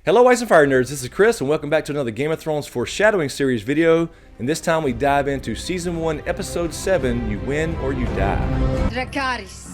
Hello Ice and Fire Nerds, this is Chris and welcome back to another Game of Thrones Foreshadowing Series video. And this time we dive into Season 1, Episode 7, You Win or You Die. Dracarys.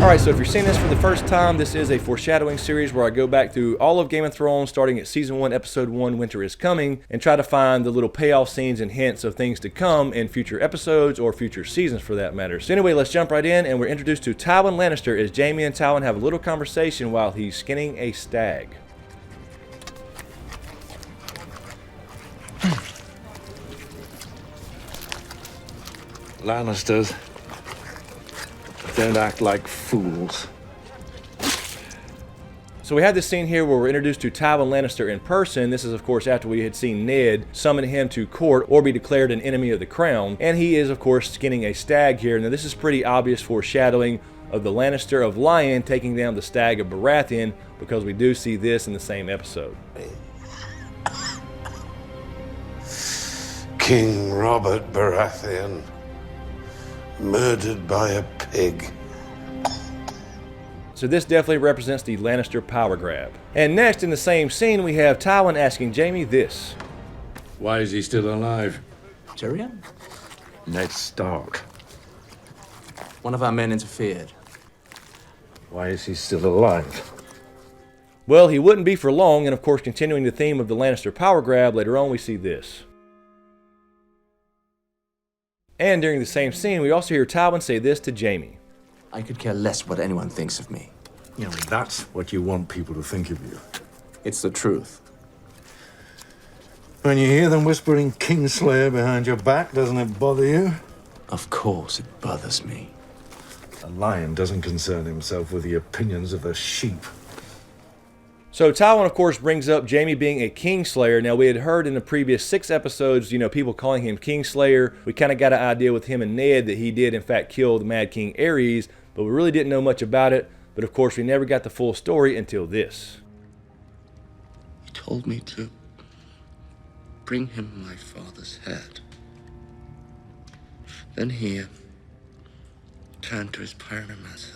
Alright, so if you're seeing this for the first time, this is a foreshadowing series where I go back through all of Game of Thrones starting at Season 1, Episode 1, Winter is Coming, and try to find the little payoff scenes and hints of things to come in future episodes or future seasons for that matter. So anyway, let's jump right in, and we're introduced to Tywin Lannister as Jaime and Tywin have a little conversation while he's skinning a stag. Lannisters, don't act like fools. So we have this scene here where we're introduced to Tywin Lannister in person. This is of course after we had seen Ned summon him to court or be declared an enemy of the crown. And he is of course skinning a stag here. Now this is pretty obvious foreshadowing of the Lannister of Lion taking down the stag of Baratheon, because we do see this in the same episode. King Robert Baratheon, murdered by a pig. So this definitely represents the Lannister power grab. And next in the same scene we have Tywin asking Jaime this. Why is he still alive? Tyrion? Ned Stark. One of our men interfered. Why is he still alive? Well, he wouldn't be for long, and of course continuing the theme of the Lannister power grab, later on we see this. And during the same scene, we also hear Tywin say this to Jaime. I could care less what anyone thinks of me. You know, that's what you want people to think of you. It's the truth. When you hear them whispering Kingslayer behind your back, doesn't it bother you? Of course it bothers me. A lion doesn't concern himself with the opinions of the sheep. So Tywin, of course, brings up Jaime being a Kingslayer. Now, we had heard in the previous 6 episodes, people calling him Kingslayer. We kind of got an idea with him and Ned that he did, in fact, kill the Mad King Aerys, but we really didn't know much about it. But, of course, we never got the full story until this. He told me to bring him my father's head. Then he turned to his pyromancer.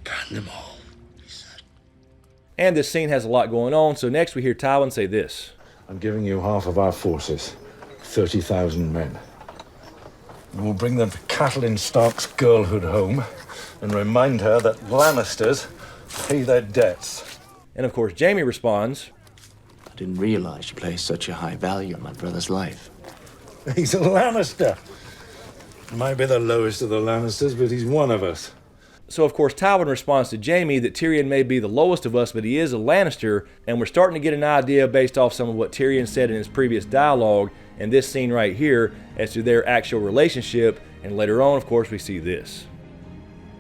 Burn them all. And this scene has a lot going on, so next we hear Tywin say this. I'm giving you half of our forces, 30,000 men. We'll bring them to Catelyn Stark's girlhood home and remind her that Lannisters pay their debts. And of course Jaime responds, I didn't realize you placed such a high value on my brother's life. He's a Lannister. He might be the lowest of the Lannisters, but he's one of us. So of course Tywin responds to Jaime that Tyrion may be the lowest of us, but he is a Lannister, and we're starting to get an idea based off some of what Tyrion said in his previous dialogue and this scene right here as to their actual relationship, and later on of course we see this.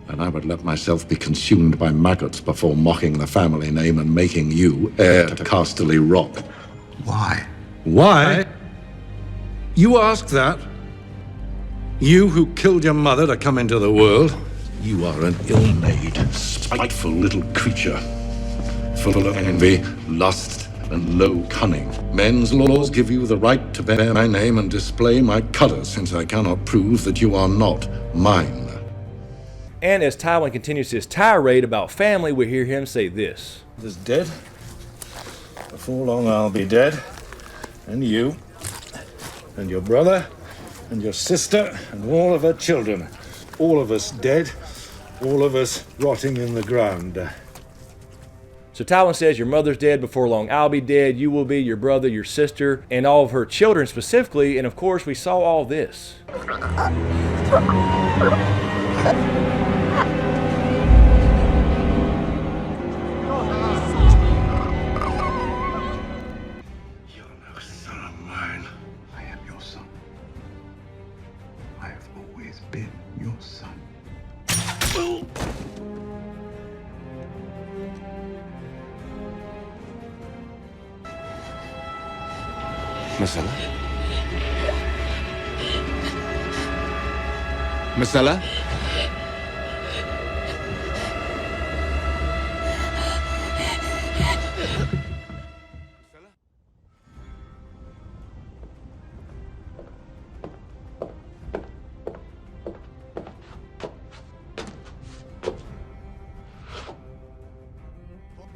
And I would let myself be consumed by maggots before mocking the family name and making you heir to Casterly Rock. Why? Why? You ask that? You who killed your mother to come into the world? You are an ill-made, spiteful little creature, full of envy, lust, and low cunning. Men's laws give you the right to bear my name and display my colors, since I cannot prove that you are not mine. And as Tywin continues his tirade about family, we hear him say this. Is dead. Before long I'll be dead. And you. And your brother. And your sister. And all of her children. All of us dead. All of us rotting in the ground. So Tywin says, your mother's dead, before long I'll be dead, you will be, your brother, your sister, and all of her children specifically, and of course we saw all this. Marcella? Marcella?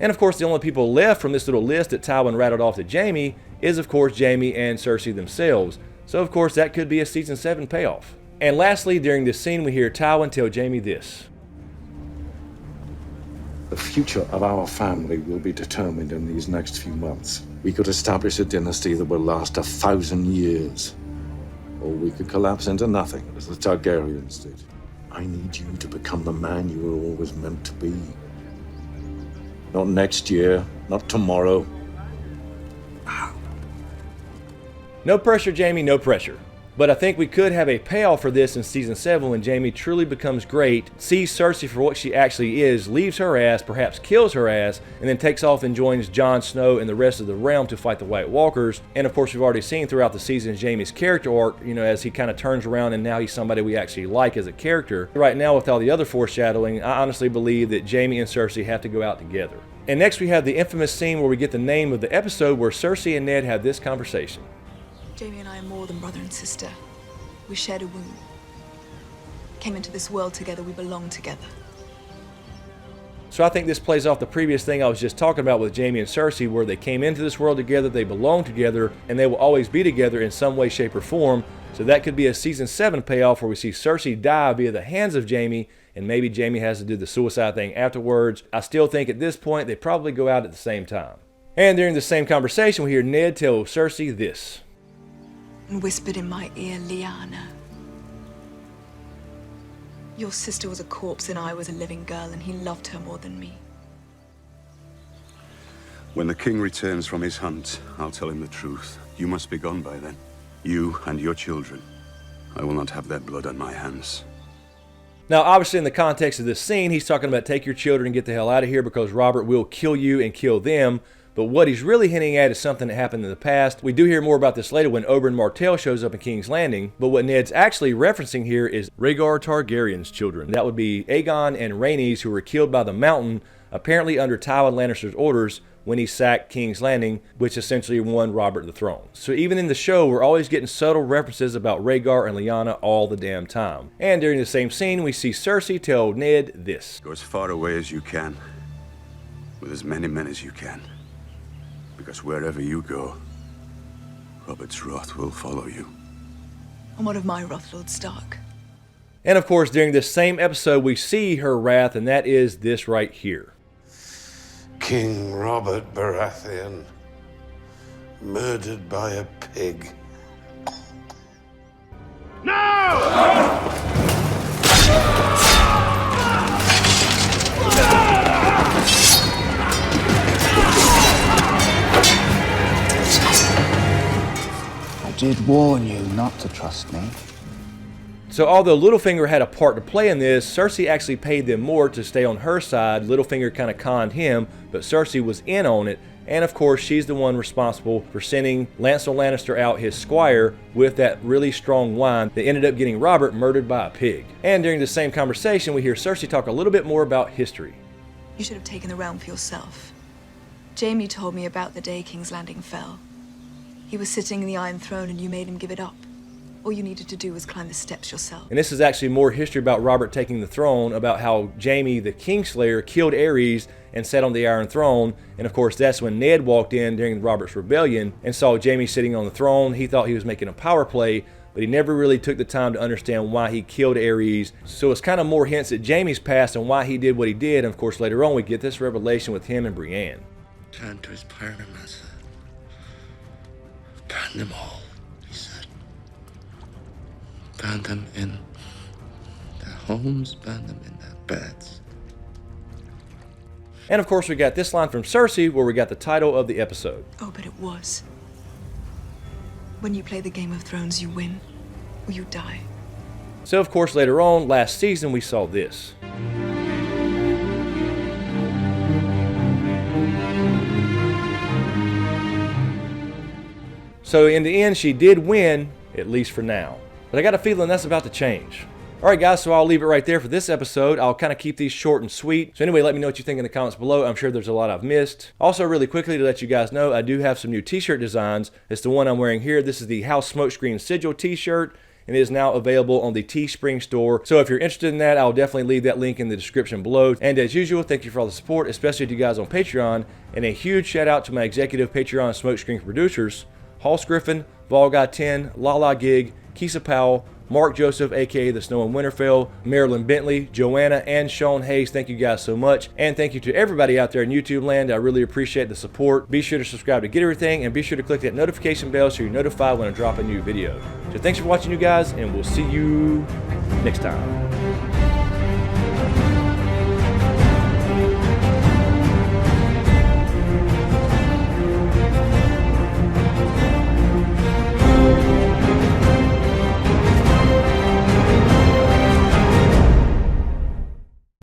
And of course, the only people left from this little list that Tywin rattled off to Jaime is of course Jaime and Cersei themselves. So of course that could be a season 7 payoff. And lastly, during this scene we hear Tywin tell Jaime this. The future of our family will be determined in these next few months. We could establish a dynasty that will last 1,000 years. Or we could collapse into nothing, as the Targaryens did. I need you to become the man you were always meant to be. Not next year, not tomorrow. No pressure, Jaime, no pressure. But I think we could have a payoff for this in season 7 when Jaime truly becomes great, sees Cersei for what she actually is, leaves her ass, perhaps kills her ass, and then takes off and joins Jon Snow and the rest of the realm to fight the White Walkers. And of course we've already seen throughout the season Jaime's character arc, as he kind of turns around and now he's somebody we actually like as a character. Right now with all the other foreshadowing, I honestly believe that Jaime and Cersei have to go out together. And next we have the infamous scene where we get the name of the episode where Cersei and Ned have this conversation. Jaime and I are more than brother and sister. We shared a womb. Came into this world together, we belong together. So I think this plays off the previous thing I was just talking about with Jaime and Cersei, where they came into this world together, they belong together, and they will always be together in some way, shape, or form. So that could be a season 7 payoff where we see Cersei die via the hands of Jaime, and maybe Jaime has to do the suicide thing afterwards. I still think at this point they probably go out at the same time. And during the same conversation we hear Ned tell Cersei this. And whispered in my ear, Lyanna. Your sister was a corpse and I was a living girl, and he loved her more than me. When the king returns from his hunt, I'll tell him the truth. You must be gone by then. You and your children. I will not have their blood on my hands. Now, obviously, in the context of this scene, he's talking about take your children and get the hell out of here because Robert will kill you and kill them. But what he's really hinting at is something that happened in the past. We do hear more about this later when Oberyn Martell shows up in King's Landing. But what Ned's actually referencing here is Rhaegar Targaryen's children. That would be Aegon and Rhaenys, who were killed by the Mountain, apparently under Tywin Lannister's orders when he sacked King's Landing, which essentially won Robert the throne. So even in the show, we're always getting subtle references about Rhaegar and Lyanna all the damn time. And during the same scene, we see Cersei tell Ned this. Go as far away as you can, with as many men as you can. Because wherever you go, Robert's wrath will follow you. And what of my wrath, Lord Stark? And of course, during this same episode, we see her wrath, and that is this right here. King Robert Baratheon, murdered by a pig. I did warn you not to trust me. So although Littlefinger had a part to play in this, Cersei actually paid them more to stay on her side. Littlefinger kind of conned him, but Cersei was in on it. And of course, she's the one responsible for sending Lancel Lannister out, his squire, with that really strong wine that ended up getting Robert murdered by a pig. And during the same conversation, we hear Cersei talk a little bit more about history. You should have taken the realm for yourself. Jaime told me about the day King's Landing fell. He was sitting in the Iron Throne and you made him give it up. All you needed to do was climb the steps yourself. And this is actually more history about Robert taking the throne, about how Jaime the Kingslayer killed Aerys and sat on the Iron Throne. And of course that's when Ned walked in during Robert's rebellion and saw Jaime sitting on the throne. He thought he was making a power play, but he never really took the time to understand why he killed Aerys. So it's kind of more hints at Jaime's past and why he did what he did. And of course later on we get this revelation with him and Brienne. Turn to his pyromancer. Burn them all, he said. Burn them in their homes, burn them in their beds. And of course we got this line from Cersei where we got the title of the episode. Oh, but it was. When you play the Game of Thrones, you win, or you die. So of course later on, last season, we saw this. So in the end, she did win, at least for now. But I got a feeling that's about to change. Alright guys, so I'll leave it right there for this episode. I'll kind of keep these short and sweet. So anyway, let me know what you think in the comments below. I'm sure there's a lot I've missed. Also, really quickly to let you guys know, I do have some new t-shirt designs. It's the one I'm wearing here. This is the House Smokescreen Sigil t-shirt. and is now available on the Teespring store. So if you're interested in that, I'll definitely leave that link in the description below. And as usual, thank you for all the support, especially to you guys on Patreon, and a huge shout out to my executive Patreon smokescreen producers, Griffin, Guy10, Lala Gig, Kissa Powell, Marc Joseph, aka the Snow in Winterfell, Marylin Bentley, JoAnna, and Sean Hayes. Thank you guys so much. And thank you to everybody out there in YouTube land. I really appreciate the support. Be sure to subscribe to get everything, and be sure to click that notification bell so you're notified when I drop a new video. So thanks for watching, you guys, and we'll see you next time.